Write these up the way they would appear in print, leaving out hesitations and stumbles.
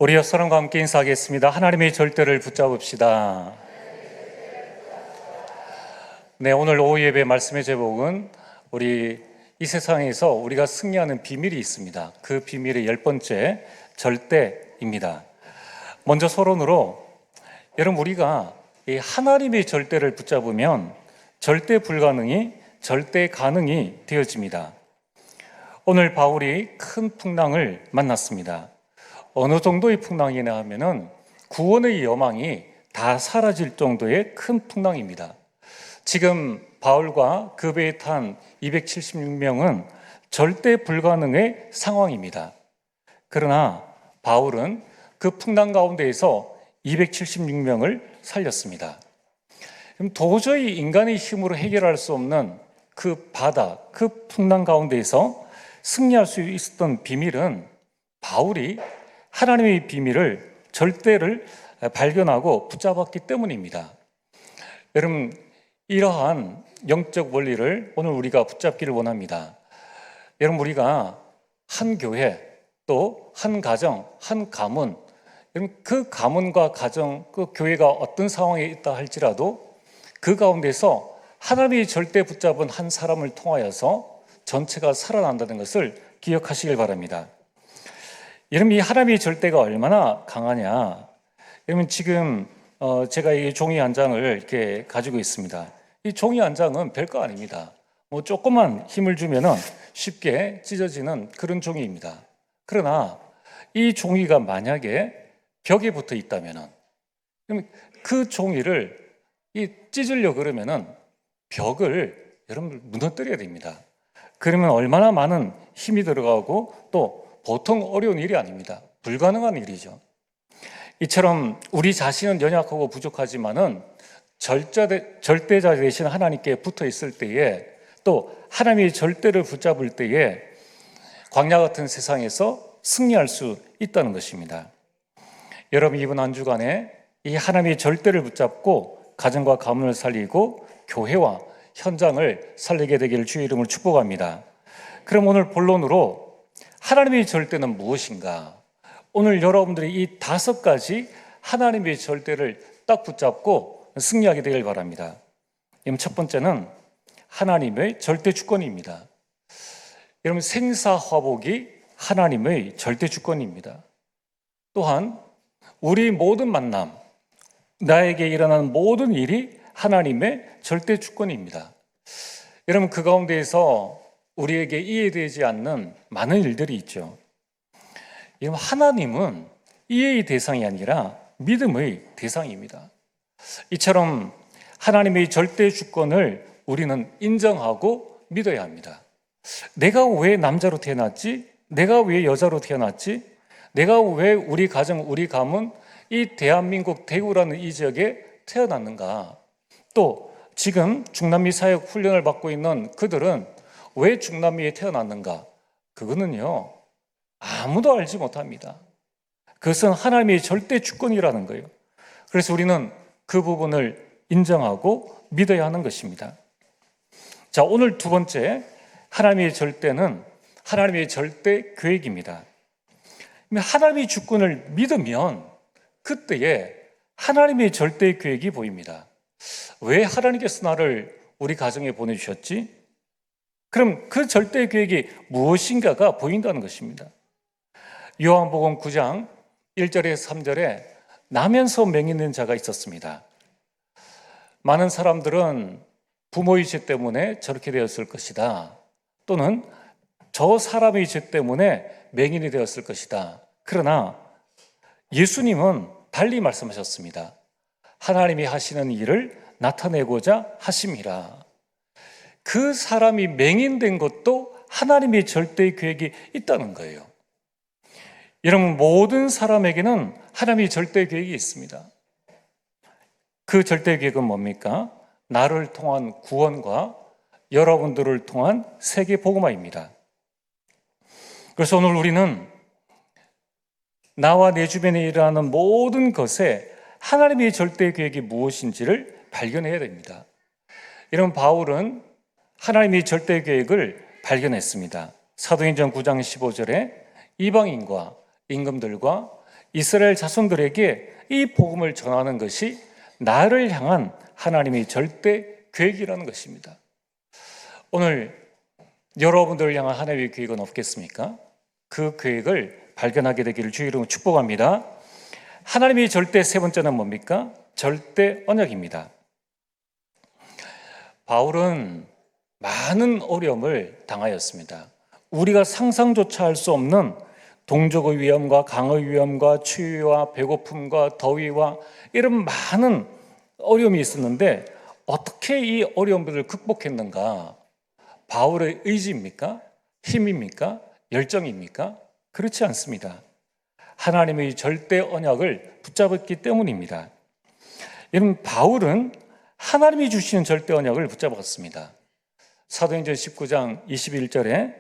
우리 옆사람과 함께 인사하겠습니다. 하나님의 절대를 붙잡읍시다. 네, 오늘 오후 예배 말씀의 제목은 우리 이 세상에서 우리가 승리하는 비밀이 있습니다. 그 비밀의 10번째, 절대입니다. 먼저 서론으로, 여러분, 우리가 이 하나님의 절대를 붙잡으면 절대 불가능이 절대 가능이 되어집니다. 오늘 바울이 큰 풍랑을 만났습니다. 어느 정도의 풍랑이냐 하면은 구원의 여망이 다 사라질 정도의 큰 풍랑입니다. 지금 바울과 그 배에 탄 276명은 절대 불가능의 상황입니다. 그러나 바울은 그 풍랑 가운데에서 276명을 살렸습니다. 도저히 인간의 힘으로 해결할 수 없는 그 바다, 그 풍랑 가운데에서 승리할 수 있었던 비밀은 바울이 하나님의 비밀을, 절대를 발견하고 붙잡았기 때문입니다. 여러분, 이러한 영적 원리를 오늘 우리가 붙잡기를 원합니다. 여러분, 우리가 한 교회, 또 한 가정, 한 가문, 여러분, 그 가문과 가정, 그 교회가 어떤 상황에 있다 할지라도 그 가운데서 하나님의 절대 붙잡은 한 사람을 통하여서 전체가 살아난다는 것을 기억하시길 바랍니다. 여러분, 이 하나님의 절대가 얼마나 강하냐? 여러분, 지금 제가 이 종이 한 장을 이렇게 가지고 있습니다. 이 종이 한 장은 별거 아닙니다. 뭐 조금만 힘을 주면은 쉽게 찢어지는 그런 종이입니다. 그러나 이 종이가 만약에 벽에 붙어 있다면은, 그 종이를 찢으려 그러면은 벽을 여러분 무너뜨려야 됩니다. 그러면 얼마나 많은 힘이 들어가고 또 보통 어려운 일이 아닙니다. 불가능한 일이죠. 이처럼 우리 자신은 연약하고 부족하지만은 절대자 되신 하나님께 붙어 있을 때에, 또 하나님의 절대를 붙잡을 때에 광야 같은 세상에서 승리할 수 있다는 것입니다. 여러분, 이번 한 주간에 이 하나님의 절대를 붙잡고 가정과 가문을 살리고 교회와 현장을 살리게 되기를 주의 이름으로 축복합니다. 그럼 오늘 본론으로 하나님의 절대는 무엇인가? 오늘 여러분들이 이 5가지 하나님의 절대를 딱 붙잡고 승리하게 되길 바랍니다. 첫 번째는 하나님의 절대 주권입니다. 여러분, 생사화복이 하나님의 절대 주권입니다. 또한 우리 모든 만남, 나에게 일어나는 모든 일이 하나님의 절대 주권입니다. 여러분, 그 가운데에서 우리에게 이해되지 않는 많은 일들이 있죠. 하나님은 이해의 대상이 아니라 믿음의 대상입니다. 이처럼 하나님의 절대 주권을 우리는 인정하고 믿어야 합니다. 내가 왜 남자로 태어났지? 내가 왜 여자로 태어났지? 내가 왜 우리 가정, 우리 가문, 이 대한민국 대구라는 이 지역에 태어났는가? 또 지금 중남미 사역 훈련을 받고 있는 그들은 왜 중남미에 태어났는가? 그거는요, 아무도 알지 못합니다. 그것은 하나님의 절대 주권이라는 거예요. 그래서 우리는 그 부분을 인정하고 믿어야 하는 것입니다. 자, 오늘 두 번째, 하나님의 절대는 하나님의 절대 계획입니다. 하나님의 주권을 믿으면 그때에 하나님의 절대 계획이 보입니다. 왜 하나님께서 나를 우리 가정에 보내주셨지? 그럼 그 절대 계획이 무엇인가가 보인다는 것입니다. 요한복음 9장 1절에서 3절에 나면서 맹인된 자가 있었습니다. 많은 사람들은 부모의 죄 때문에 저렇게 되었을 것이다, 또는 저 사람의 죄 때문에 맹인이 되었을 것이다. 그러나 예수님은 달리 말씀하셨습니다. 하나님이 하시는 일을 나타내고자 하심이라. 그 사람이 맹인된 것도 하나님의 절대 계획이 있다는 거예요. 여러분, 모든 사람에게는 하나님의 절대 계획이 있습니다. 그 절대 계획은 뭡니까? 나를 통한 구원과 여러분들을 통한 세계 복음화입니다. 그래서 오늘 우리는 나와 내 주변에 일어나는 모든 것에 하나님의 절대 계획이 무엇인지를 발견해야 됩니다. 여러분, 바울은 하나님의 절대 계획을 발견했습니다. 사도행전 9장 15절에 이방인과 임금들과 이스라엘 자손들에게 이 복음을 전하는 것이 나를 향한 하나님의 절대 계획이라는 것입니다. 오늘 여러분들을 향한 하나님의 계획은 없겠습니까? 그 계획을 발견하게 되기를 주의 이름으로 축복합니다. 하나님의 절대 세 번째는 뭡니까? 절대 언약입니다. 바울은 많은 어려움을 당하였습니다. 우리가 상상조차 할 수 없는 동족의 위험과 강의 위험과 추위와 배고픔과 더위와 이런 많은 어려움이 있었는데 어떻게 이 어려움들을 극복했는가? 바울의 의지입니까? 힘입니까? 열정입니까? 그렇지 않습니다. 하나님의 절대 언약을 붙잡았기 때문입니다. 여러분, 바울은 하나님이 주시는 절대 언약을 붙잡았습니다. 사도행전 19장 21절에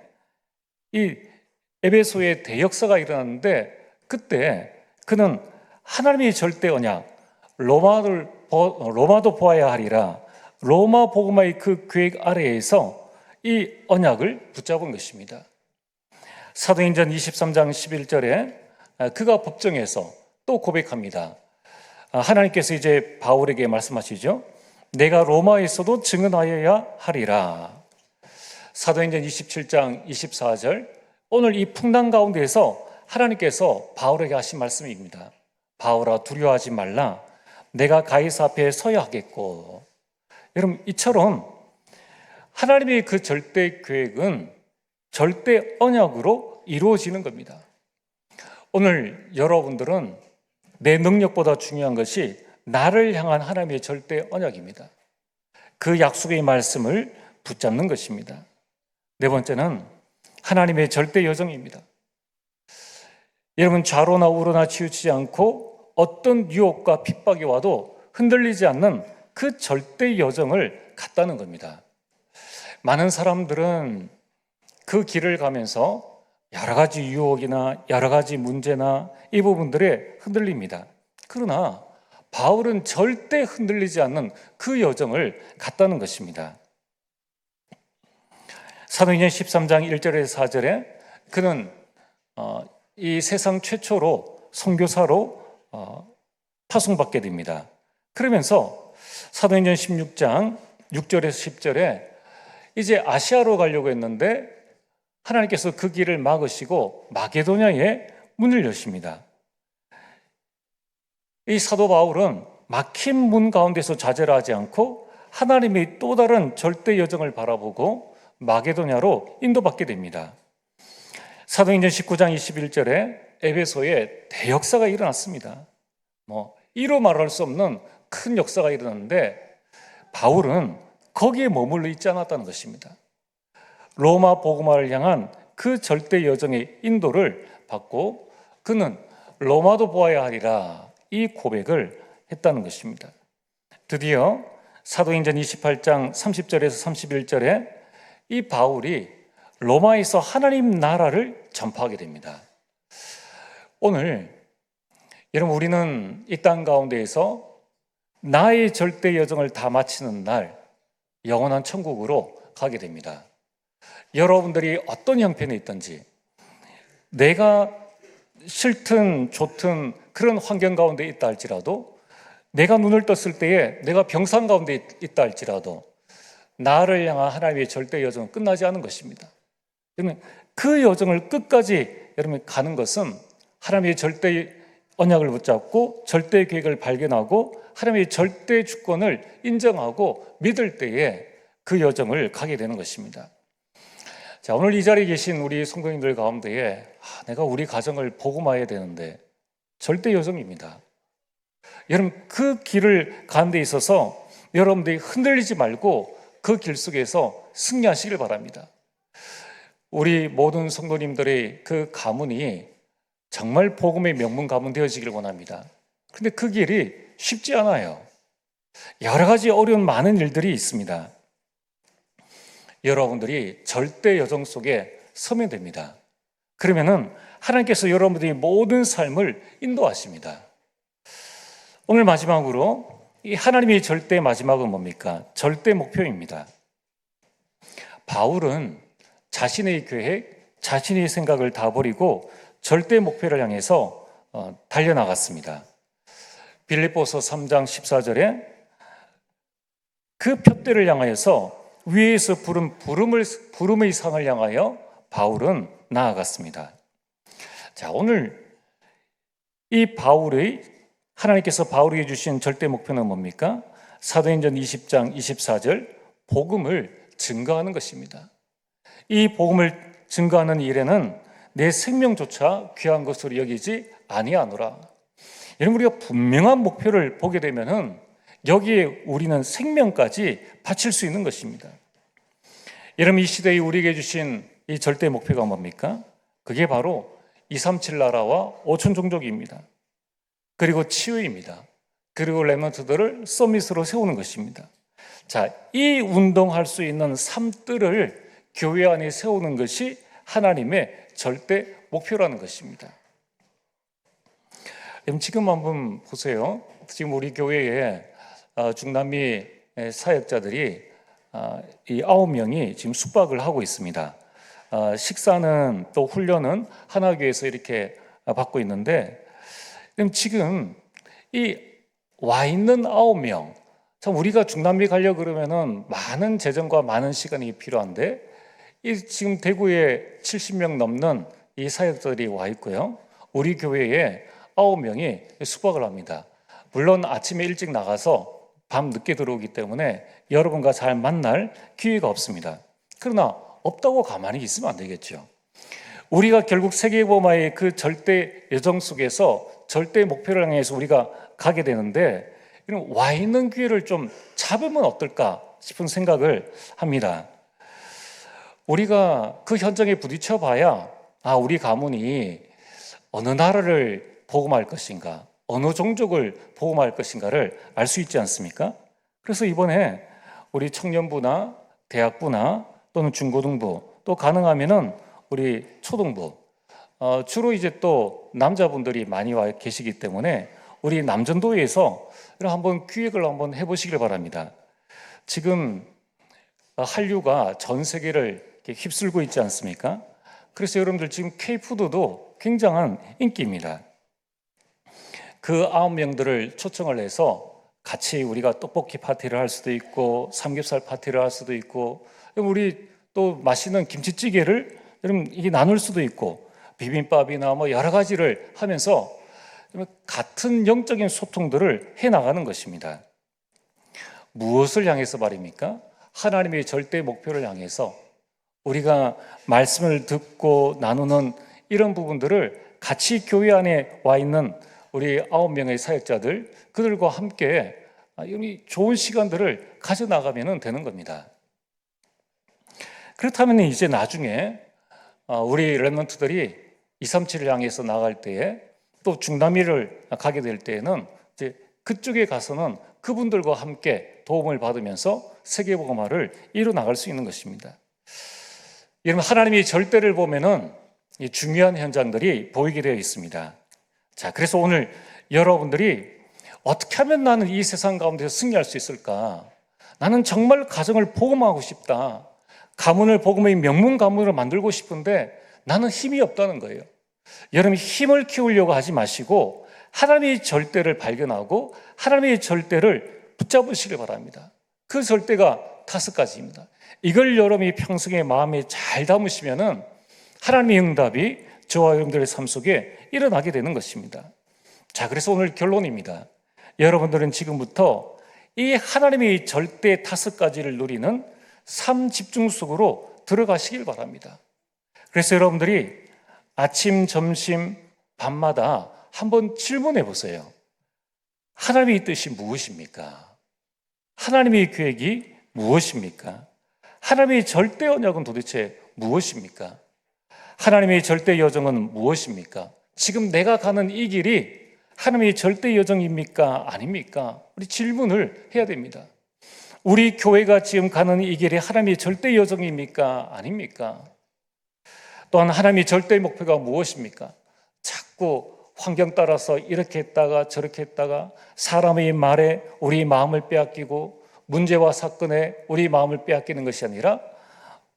이 에베소의 대역사가 일어났는데 그때 그는 하나님의 절대 언약, 로마도 보아야 하리라, 로마 복음화의 그 계획 아래에서 이 언약을 붙잡은 것입니다. 사도행전 23장 11절에 그가 법정에서 또 고백합니다. 하나님께서 이제 바울에게 말씀하시죠. 내가 로마에서도 증언하여야 하리라. 사도행전 27장 24절, 오늘 이 풍랑 가운데에서 하나님께서 바울에게 하신 말씀입니다. 바울아, 두려워하지 말라. 내가 가이사 앞에 서야 하겠고. 여러분, 이처럼 하나님의 그 절대 계획은 절대 언약으로 이루어지는 겁니다. 오늘 여러분들은 내 능력보다 중요한 것이 나를 향한 하나님의 절대 언약입니다. 그 약속의 말씀을 붙잡는 것입니다. 네 번째는 하나님의 절대 여정입니다. 여러분, 좌로나 우로나 치우치지 않고 어떤 유혹과 핍박이 와도 흔들리지 않는 그 절대 여정을 갔다는 겁니다. 많은 사람들은 그 길을 가면서 여러 가지 유혹이나 여러 가지 문제나 이 부분들에 흔들립니다. 그러나 바울은 절대 흔들리지 않는 그 여정을 갔다는 것입니다. 사도행전 13장 1절에서 4절에 그는 이 세상 최초로 선교사로 파송받게 됩니다. 그러면서 사도행전 16장 6절에서 10절에 이제 아시아로 가려고 했는데 하나님께서 그 길을 막으시고 마게도냐에 문을 여십니다. 이 사도 바울은 막힌 문 가운데서 좌절하지 않고 하나님의 또 다른 절대 여정을 바라보고 마게도냐로 인도받게 됩니다. 사도행전 19장 21절에 에베소에 대역사가 일어났습니다. 이로 말할 수 없는 큰 역사가 일어났는데 바울은 거기에 머물러 있지 않았다는 것입니다. 로마 복음화를 향한 그 절대 여정의 인도를 받고 그는 로마도 보아야 하리라 이 고백을 했다는 것입니다. 드디어 사도행전 28장 30절에서 31절에 이 바울이 로마에서 하나님 나라를 전파하게 됩니다. 오늘 여러분, 우리는 이 땅 가운데에서 나의 절대 여정을 다 마치는 날 영원한 천국으로 가게 됩니다. 여러분들이 어떤 형편에 있든지 내가 싫든 좋든 그런 환경 가운데 있다 할지라도 내가 눈을 떴을 때에 내가 병상 가운데 있다 할지라도 나를 향한 하나님의 절대 여정은 끝나지 않은 것입니다. 그 여정을 끝까지 여러분 가는 것은 하나님의 절대 언약을 붙잡고 절대 계획을 발견하고 하나님의 절대 주권을 인정하고 믿을 때에 그 여정을 가게 되는 것입니다. 자, 오늘 이 자리에 계신 우리 성도님들 가운데에 내가 우리 가정을 복음화해야 되는데 절대 여정입니다. 여러분, 그 길을 가는 데 있어서 여러분들이 흔들리지 말고 그 길 속에서 승리하시길 바랍니다. 우리 모든 성도님들의 그 가문이 정말 복음의 명문 가문 되어지길 원합니다. 그런데 그 길이 쉽지 않아요. 여러 가지 어려운 많은 일들이 있습니다. 여러분들이 절대 여정 속에 서면 됩니다. 그러면은 하나님께서 여러분들의 모든 삶을 인도하십니다. 오늘 마지막으로 이 하나님의 절대 마지막은 뭡니까? 절대 목표입니다. 바울은 자신의 계획, 자신의 생각을 다 버리고 절대 목표를 향해서 달려나갔습니다. 빌립보서 3장 14절에 그 푯대를 향하여서 위에서 부른 부름의 상을 향하여 바울은 나아갔습니다. 자, 오늘 이 하나님께서 바울에게 주신 절대 목표는 뭡니까? 사도행전 20장 24절 복음을 증거하는 것입니다. 이 복음을 증거하는 일에는 내 생명조차 귀한 것으로 여기지 아니하노라. 여러분, 우리가 분명한 목표를 보게 되면은 여기에 우리는 생명까지 바칠 수 있는 것입니다. 여러분, 이 시대에 우리에게 주신 이 절대 목표가 뭡니까? 그게 바로 237 나라와 5천 종족입니다. 그리고 치유입니다. 그리고 렘넌트들을 서밋으로 세우는 것입니다. 자, 이 운동할 수 있는 삶들을 교회 안에 세우는 것이 하나님의 절대 목표라는 것입니다. 지금 한번 보세요. 지금 우리 교회에 중남미 사역자들이 이 9명이 지금 숙박을 하고 있습니다. 식사는 또 훈련은 하나교회에서 이렇게 받고 있는데, 지금 이 와 있는 9명, 참 우리가 중남미 가려고 그러면은 많은 재정과 많은 시간이 필요한데, 이 지금 대구에 70명 넘는 이 사역자들이 와 있고요. 우리 교회에 9명이 숙박을 합니다. 물론 아침에 일찍 나가서 밤 늦게 들어오기 때문에 여러분과 잘 만날 기회가 없습니다. 그러나 없다고 가만히 있으면 안 되겠죠. 우리가 결국 세계보마의 그 절대 여정 속에서 절대 목표를 향해서 우리가 가게 되는데, 이런 와 있는 기회를 좀 잡으면 어떨까 싶은 생각을 합니다. 우리가 그 현장에 부딪혀 봐야 우리 가문이 어느 나라를 복음할 것인가, 어느 종족을 복음할 것인가를 알 수 있지 않습니까? 그래서 이번에 우리 청년부나 대학부나 또는 중고등부, 또 가능하면은 우리 초등부, 주로 이제 또 남자분들이 많이 와 계시기 때문에 우리 남전도에서 한번 기획을 한번 해보시길 바랍니다. 지금 한류가 전 세계를 휩쓸고 있지 않습니까? 그래서 여러분들 지금 K푸드도 굉장한 인기입니다. 그 9명들을 초청을 해서 같이 우리가 떡볶이 파티를 할 수도 있고 삼겹살 파티를 할 수도 있고, 우리 또 맛있는 김치찌개를 여러분 이게 나눌 수도 있고, 비빔밥이나 뭐 여러 가지를 하면서 같은 영적인 소통들을 해 나가는 것입니다. 무엇을 향해서 말입니까? 하나님의 절대 목표를 향해서 우리가 말씀을 듣고 나누는 이런 부분들을 같이 교회 안에 와 있는 우리 9명의 사역자들, 그들과 함께 좋은 시간들을 가져나가면 되는 겁니다. 그렇다면 이제 나중에 우리 렘넌트들이 237을 향해서 나갈 때에, 또 중남미를 가게 될 때에는 이제 그쪽에 가서는 그분들과 함께 도움을 받으면서 세계복음화를 이뤄 나갈 수 있는 것입니다. 여러분, 하나님의 절대를 보면은 이 중요한 현장들이 보이게 되어 있습니다. 자, 그래서 오늘 여러분들이 어떻게 하면 나는 이 세상 가운데서 승리할 수 있을까? 나는 정말 가정을 복음하고 싶다. 가문을 복음의 명문 가문으로 만들고 싶은데 나는 힘이 없다는 거예요. 여러분, 힘을 키우려고 하지 마시고 하나님의 절대를 발견하고 하나님의 절대를 붙잡으시길 바랍니다. 그 절대가 5가지입니다. 이걸 여러분이 평생에 마음에 잘 담으시면은 하나님의 응답이 저와 여러분들의 삶 속에 일어나게 되는 것입니다. 자, 그래서 오늘 결론입니다. 여러분들은 지금부터 이 하나님의 절대 5가지를 누리는 삶 집중 속으로 들어가시길 바랍니다. 그래서 여러분들이 아침, 점심, 밤마다 한번 질문해 보세요. 하나님의 뜻이 무엇입니까? 하나님의 계획이 무엇입니까? 하나님의 절대 언약은 도대체 무엇입니까? 하나님의 절대 여정은 무엇입니까? 지금 내가 가는 이 길이 하나님의 절대 여정입니까? 아닙니까? 우리 질문을 해야 됩니다. 우리 교회가 지금 가는 이 길이 하나님의 절대 여정입니까? 아닙니까? 또한 하나님의 절대 목표가 무엇입니까? 자꾸 환경 따라서 이렇게 했다가 저렇게 했다가 사람의 말에 우리 마음을 빼앗기고 문제와 사건에 우리 마음을 빼앗기는 것이 아니라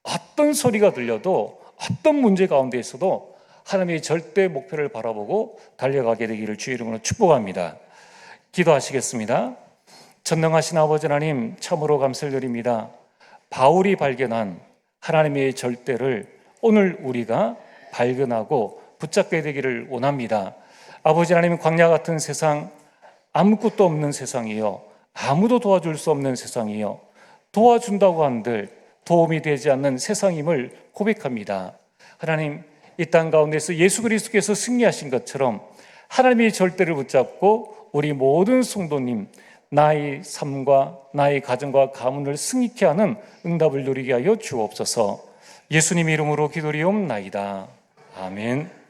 어떤 소리가 들려도 어떤 문제 가운데 있어도 하나님의 절대 목표를 바라보고 달려가게 되기를 주의 이름으로 축복합니다. 기도하시겠습니다. 전능하신 아버지 하나님, 참으로 감사를 드립니다. 바울이 발견한 하나님의 절대를 오늘 우리가 발견하고 붙잡게 되기를 원합니다. 아버지 하나님, 광야 같은 세상, 아무것도 없는 세상이요, 아무도 도와줄 수 없는 세상이요, 도와준다고 한들 도움이 되지 않는 세상임을 고백합니다. 하나님, 이 땅 가운데서 예수 그리스도께서 승리하신 것처럼 하나님의 절대를 붙잡고 우리 모든 성도님, 나의 삶과 나의 가정과 가문을 승리케 하는 응답을 누리게 하여 주옵소서. 예수님 이름으로 기도리옵나이다. 아멘.